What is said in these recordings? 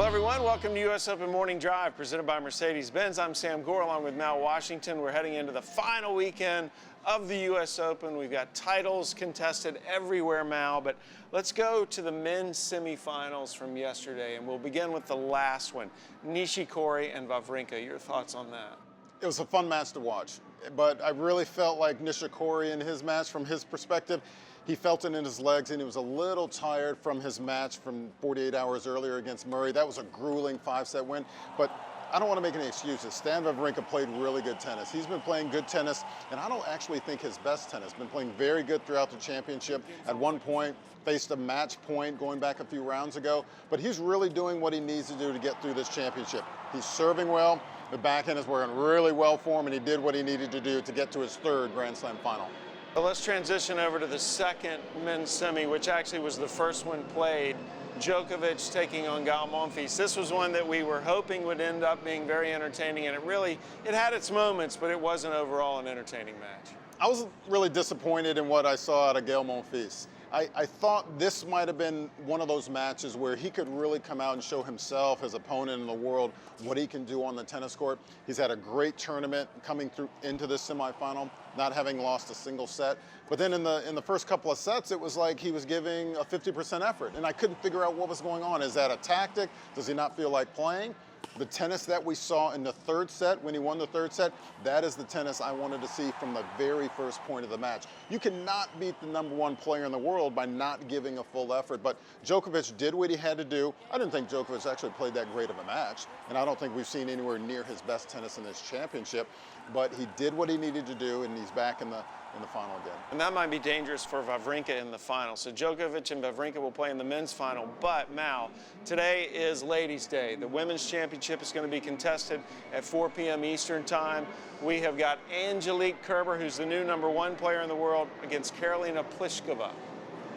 Hello, everyone. Welcome to U.S. Open Morning Drive, presented by Mercedes-Benz. I'm Sam Gore, along with Mal Washington. We're heading into the final weekend of the U.S. Open. We've got titles contested everywhere, Mal, but let's go to the men's semifinals from yesterday, and we'll begin with the last one, Nishikori and Wawrinka. Your thoughts on that? It was a fun match to watch, but I really felt like Nishikori in his match, from his perspective, he felt it in his legs, and he was a little tired from his match from 48 hours earlier against Murray. That was a grueling 5-set win, but I don't want to make any excuses. Stan Wawrinka played really good tennis. He's been playing good tennis, and I don't actually think his best tennis. Been playing very good throughout the championship. At one point, faced a match point going back a few rounds ago, but he's really doing what he needs to do to get through this championship. He's serving well. The backhand is working really well for him, and he did what he needed to do to get to his third Grand Slam final. Well, let's transition over to the second men's semi, which actually was the first one played. Djokovic taking on Gael Monfils. This was one that we were hoping would end up being very entertaining, and it had its moments, but it wasn't overall an entertaining match. I was really disappointed in what I saw out of Gael Monfils. I thought this might have been one of those matches where he could really come out and show himself, his opponent in the world, what he can do on the tennis court. He's had a great tournament coming through into this semifinal, not having lost a single set. But then in the first couple of sets, it was like he was giving a 50% effort, and I couldn't figure out what was going on. Is that a tactic? Does he not feel like playing? The tennis that we saw in the third set, when he won the third set, that is the tennis I wanted to see from the very first point of the match. You cannot beat the #1 player in the world by not giving a full effort, but Djokovic did what he had to do. I didn't think Djokovic actually played that great of a match, and I don't think we've seen anywhere near his best tennis in this championship, but he did what he needed to do, and he's back in the final again. And that might be dangerous for Wawrinka in the final. So Djokovic and Wawrinka will play in the men's final. But, Mal, today is Ladies' Day. The Women's Championship is going to be contested at 4 p.m. Eastern Time. We have got Angelique Kerber, who's the new #1 player in the world, against Karolina Pliskova.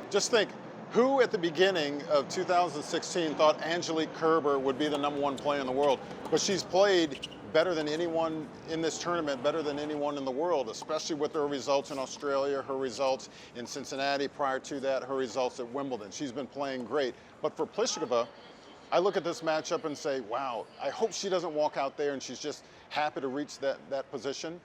Just think, who at the beginning of 2016 thought Angelique Kerber would be the #1 player in the world? But she's played better than anyone in this tournament, better than anyone in the world, especially with her results in Australia, her results in Cincinnati, prior to that, her results at Wimbledon. She's been playing great. But for Pliskova, I look at this matchup and say, wow, I hope she doesn't walk out there and she's just happy to reach that position.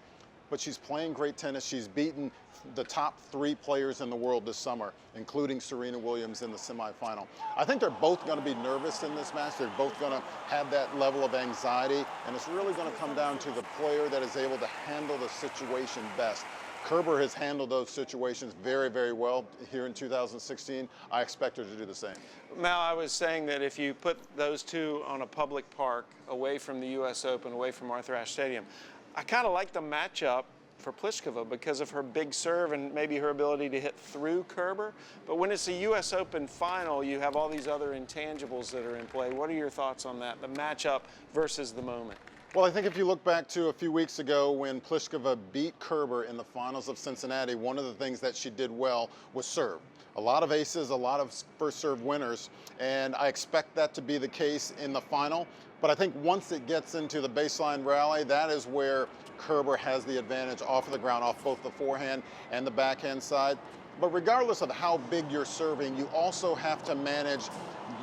But she's playing great tennis. She's beaten the top 3 players in the world this summer, including Serena Williams in the semifinal. I think they're both going to be nervous in this match. They're both going to have that level of anxiety, and it's really going to come down to the player that is able to handle the situation best. Kerber has handled those situations very, very well here in 2016. I expect her to do the same. Mal, I was saying that if you put those two on a public park, away from the U.S. Open, away from Arthur Ashe Stadium, I kind of like the matchup for Pliskova because of her big serve and maybe her ability to hit through Kerber. But when it's a U.S. Open final, you have all these other intangibles that are in play. What are your thoughts on that, the matchup versus the moment? Well, I think if you look back to a few weeks ago when Pliskova beat Kerber in the finals of Cincinnati, one of the things that she did well was serve. A lot of aces, a lot of first serve winners, and I expect that to be the case in the final. But I think once it gets into the baseline rally, that is where Kerber has the advantage off of the ground, off both the forehand and the backhand side. But regardless of how big you're serving, you also have to manage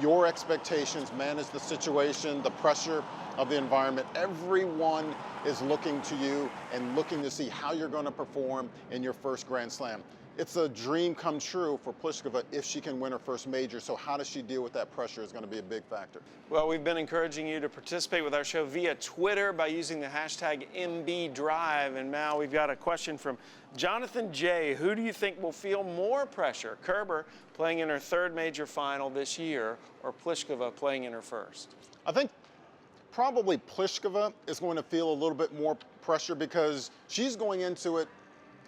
your expectations, manage the situation, the pressure of the environment. Everyone is looking to you and looking to see how you're going to perform in your first Grand Slam. It's a dream come true for Pliskova if she can win her first major. So how does she deal with that pressure is going to be a big factor. Well, we've been encouraging you to participate with our show via Twitter by using the hashtag MBDrive. And Mal, we've got a question from Jonathan J. Who do you think will feel more pressure? Kerber playing in her third major final this year, or Pliskova playing in her first? I think probably Pliskova is going to feel a little bit more pressure because she's going into it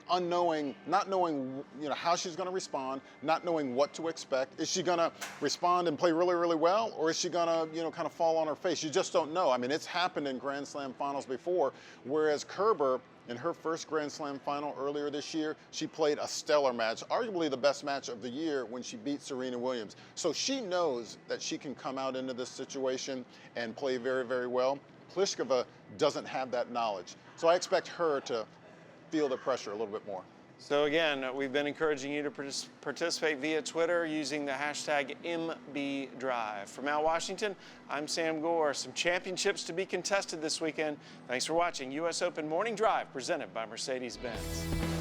unknowing, not knowing how she's going to respond, not knowing what to expect. Is she going to respond and play really, really well, or is she going to kind of fall on her face? You just don't know. I mean, it's happened in Grand Slam finals before, whereas Kerber, in her first Grand Slam final earlier this year, she played a stellar match, arguably the best match of the year when she beat Serena Williams. So she knows that she can come out into this situation and play very, very well. Pliskova doesn't have that knowledge. So I expect her to feel the pressure a little bit more. So again, we've been encouraging you to participate via Twitter using the hashtag MBDrive. From Al Washington, I'm Sam Gore. Some championships to be contested this weekend. Thanks for watching US Open Morning Drive presented by Mercedes-Benz.